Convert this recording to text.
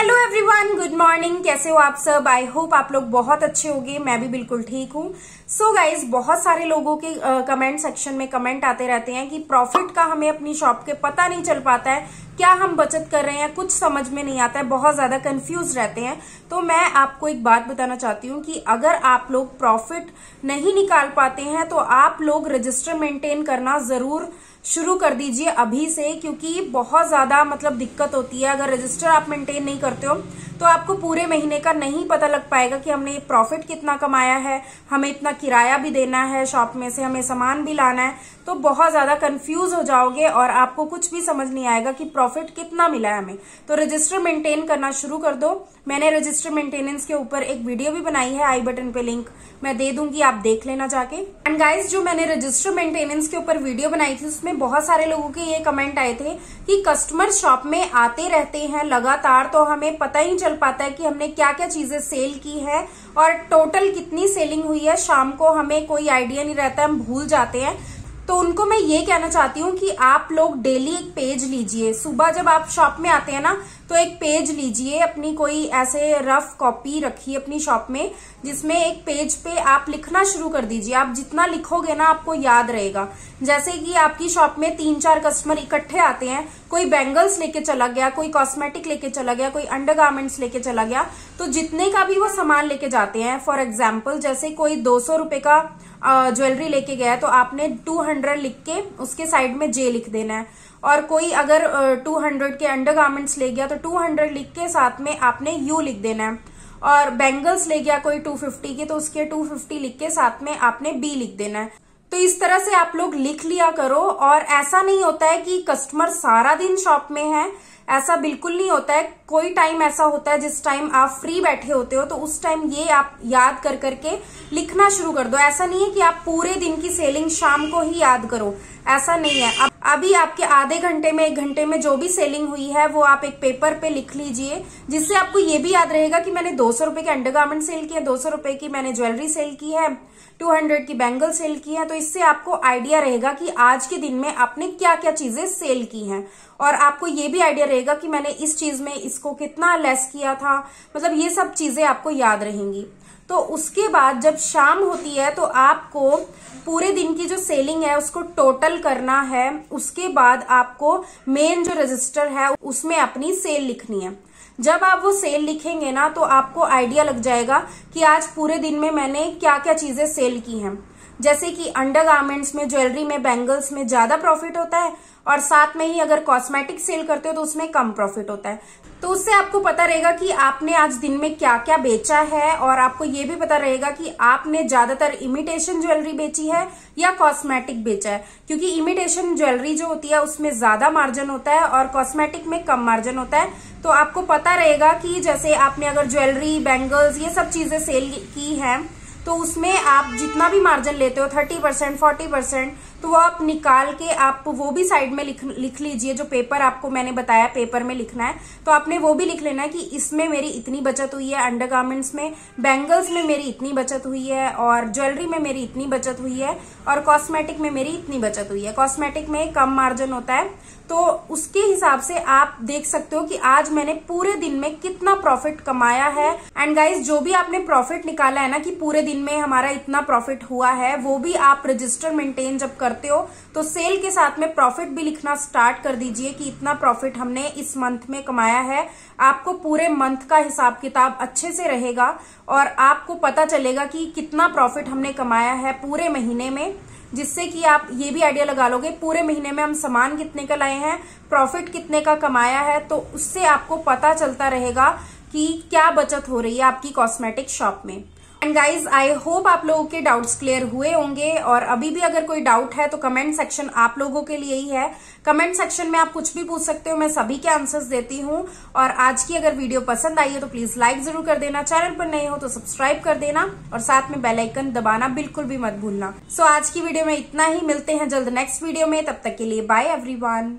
Hello everyone, good morning. कैसे हो आप सब? आई होप आप लोग बहुत अच्छे होंगे। मैं भी बिल्कुल ठीक हूँ। सो गाइज, बहुत सारे लोगों के कमेंट सेक्शन में कमेंट आते रहते हैं कि प्रॉफिट का हमें अपनी शॉप के पता नहीं चल पाता है, क्या हम बचत कर रहे हैं, कुछ समझ में नहीं आता है, बहुत ज्यादा कंफ्यूज रहते हैं। तो मैं आपको एक बात बताना चाहती हूँ कि अगर आप लोग प्रॉफिट नहीं निकाल पाते हैं तो आप लोग रजिस्टर मेंटेन करना जरूर शुरू कर दीजिए अभी से, क्योंकि बहुत ज्यादा दिक्कत होती है। अगर रजिस्टर आप मेंटेन नहीं करते हो तो आपको पूरे महीने का नहीं पता लग पाएगा कि हमने प्रॉफिट कितना कमाया है, हमें इतना किराया भी देना है, शॉप में से हमें सामान भी लाना है, तो बहुत ज्यादा कंफ्यूज हो जाओगे और आपको कुछ भी समझ नहीं आएगा कि प्रॉफिट कितना मिला है हमें। तो रजिस्टर मेंटेन करना शुरू कर दो। मैंने रजिस्टर मेंटेनेंस के ऊपर एक वीडियो भी बनाई है, आई बटन पे लिंक मैं दे दूंगी, आप देख लेना जाके। एंड गाइज, जो मैंने रजिस्टर मेंटेनेंस के ऊपर वीडियो बनाई थी उसमें बहुत सारे लोगों के ये कमेंट आए थे कि कस्टमर शॉप में आते रहते हैं लगातार, तो हमें पता ही चल पाता है कि हमने क्या क्या चीजें सेल की है और टोटल कितनी सेलिंग हुई है। शाम को हमें कोई आइडिया नहीं रहता, हम भूल जाते हैं। तो उनको मैं ये कहना चाहती हूँ कि आप लोग डेली एक पेज लीजिए। सुबह जब आप शॉप में आते हैं ना, तो एक पेज लीजिए, अपनी कोई ऐसे रफ कॉपी रखिए अपनी शॉप में, जिसमें एक पेज पे आप लिखना शुरू कर दीजिए। आप जितना लिखोगे ना आपको याद रहेगा। जैसे कि आपकी शॉप में 3-4 कस्टमर इकट्ठे आते हैं, कोई बैंगल्स लेके चला गया, कोई कॉस्मेटिक लेके चला गया, कोई अंडरगारमेंट्स लेके चला गया, तो जितने का भी वो सामान लेके जाते हैं, फॉर एग्जाम्पल जैसे कोई 200 रुपए का ज्वेलरी लेके गया तो आपने 200 लिख के उसके साइड में जे लिख देना है। और कोई अगर 200 के अंडरगारमेंट्स ले गया तो 200 लिख के साथ में आपने यू लिख देना है। और बैंगल्स ले गया कोई 250 के, तो उसके 250 लिख के साथ में आपने बी लिख देना है। तो इस तरह से आप लोग लिख लिया करो। और ऐसा नहीं होता है कि कस्टमर सारा दिन शॉप में है, ऐसा बिल्कुल नहीं होता है। कोई टाइम ऐसा होता है जिस टाइम आप फ्री बैठे होते हो, तो उस टाइम ये आप याद कर करके लिखना शुरू कर दो। ऐसा नहीं है कि आप पूरे दिन की सेलिंग शाम को ही याद करो, ऐसा नहीं है। अब अभी आपके आधे घंटे में 1 घंटे में जो भी सेलिंग हुई है वो आप एक पेपर पे लिख लीजिए, जिससे आपको ये भी याद रहेगा कि मैंने 200 रुपए के अंडरगारमेंट सेल किए, 200 रुपए की मैंने ज्वेलरी सेल की है, 200 की बैंगल सेल की है। तो इससे आपको आइडिया रहेगा कि आज के दिन में आपने क्या क्या चीजें सेल की हैं, और आपको ये भी आइडिया रहेगा कि मैंने इस चीज में इसको कितना लेस किया था। ये सब चीजें आपको याद रहेंगी। तो उसके बाद जब शाम होती है तो आपको पूरे दिन की जो सेलिंग है उसको टोटल करना है। उसके बाद आपको मेन जो रजिस्टर है उसमें अपनी सेल लिखनी है। जब आप वो सेल लिखेंगे ना तो आपको आइडिया लग जाएगा कि आज पूरे दिन में मैंने क्या क्या चीजें सेल की हैं। जैसे कि अंडरगारमेंट्स में, ज्वेलरी में, बैंगल्स में ज्यादा प्रॉफिट होता है, और साथ में ही अगर कॉस्मेटिक सेल करते हो तो उसमें कम प्रॉफिट होता है। तो उससे आपको पता रहेगा कि आपने आज दिन में क्या क्या बेचा है, और आपको ये भी पता रहेगा कि आपने ज्यादातर इमिटेशन ज्वेलरी बेची है या कॉस्मेटिक बेचा है। क्योंकि इमिटेशन ज्वेलरी जो होती है उसमें ज्यादा मार्जिन होता है और कॉस्मेटिक में कम मार्जिन होता है। तो आपको पता रहेगा कि जैसे आपने अगर ज्वेलरी, बैंगल्स, ये सब चीजें सेल की हैं तो उसमें आप जितना भी मार्जिन लेते हो 30%, 40%, तो वो आप निकाल के आप वो भी साइड में लिख लीजिए। जो पेपर आपको मैंने बताया पेपर में लिखना है, तो आपने वो भी लिख लेना है कि इसमें मेरी इतनी बचत हुई है, अंडरगारमेंट्स में, बैंगल्स में मेरी इतनी बचत हुई है, और ज्वेलरी में मेरी इतनी बचत हुई है, और कॉस्मेटिक में मेरी इतनी बचत हुई है। कॉस्मेटिक में कम मार्जिन होता है, तो उसके हिसाब से आप देख सकते हो कि आज मैंने पूरे दिन में कितना प्रॉफिट कमाया है। एंड गाइज, जो भी आपने प्रॉफिट निकाला है ना कि पूरे दिन में हमारा इतना प्रॉफिट हुआ है, वो भी आप रजिस्टर मेंटेन जब करते हो तो सेल के साथ में प्रॉफिट भी लिखना स्टार्ट कर दीजिए कि इतना प्रॉफिट हमने इस मंथ में कमाया है। आपको पूरे मंथ का हिसाब किताब अच्छे से रहेगा और आपको पता चलेगा कि कितना प्रॉफिट हमने कमाया है पूरे महीने में, जिससे कि आप ये भी आइडिया लगा लोगे पूरे महीने में हम सामान कितने का लाए हैं, प्रॉफिट कितने का कमाया है। तो उससे आपको पता चलता रहेगा कि क्या बचत हो रही है आपकी कॉस्मेटिक शॉप में। एंड गाइज, आई होप आप लोगों के डाउट्स क्लियर हुए होंगे। और अभी भी अगर कोई डाउट है तो कमेंट सेक्शन आप लोगों के लिए ही है। कमेंट सेक्शन में आप कुछ भी पूछ सकते हो, मैं सभी के आंसर्स देती हूँ। और आज की अगर वीडियो पसंद आई है तो प्लीज लाइक जरूर कर देना, चैनल पर नए हो तो सब्सक्राइब कर देना, और साथ में बेल आइकन दबाना बिल्कुल भी मत भूलना। सो आज की वीडियो में इतना ही, मिलते हैं जल्द नेक्स्ट वीडियो में। तब तक के लिए बाय एवरीवन।